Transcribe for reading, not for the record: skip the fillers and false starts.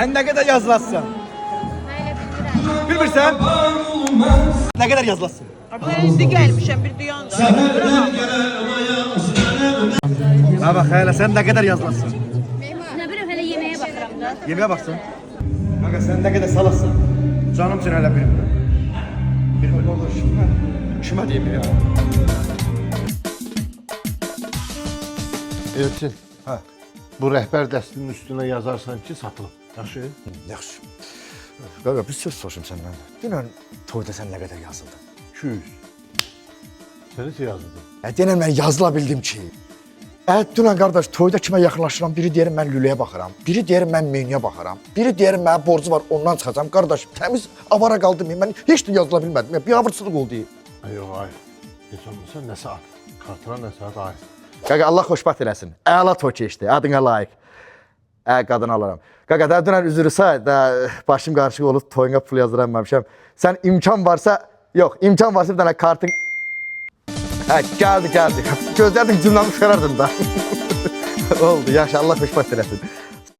Sen ne kadar yazılasın? Bilmirsən? Ne kadar yazılasın? Ben indi gelmişim bir duyan. Ha bak hele sen ne kadar yazılasın? Ne bileyim hele yemeğe bakarım da. Yemeğe baksın. Kanka sen ne kadar salasın? Canımsın hele bilmirəm. Bilmirəm olur şıma diyeyim ya. Elçin, Ha. bu rəhbər dəstinin üstünə yazarsan ki, satılıb. Yaxşı? Yaxşı. Kanka bir söz soruşum senden. Dünən toyda sen ne kadar yazıldın? 200. Sən necə yazıldın? Denən mən yazıla bildim ki. Dünən qardaş toyda kimə yaxınlaşıram, biri deyir mən lüləyə baxıram, biri deyir mən menyuya baxıram, biri deyir mənə borcu var ondan çıxacam. Qardaş təmiz avara qaldım mən heç də yazıla bilmədim. Bir avırçılıq oldu. Yox, ay. Heç olmasa nə saat? Kartına nə saat ay. Qaqa Allah xoşbəxt eləsin. Əla toy keçdi, adına layiq. Qadın alaram. Qaqa da dünən üzrü say, da başım qarışıq olub toyuna pul yazdıramışam. Sən imkan varsa, yox, imkan varsa bir dənə kartın geldi. Gözlədim cümləmi xərardın da. Oldu, yaxşı Allah xoşbəxt eləsin.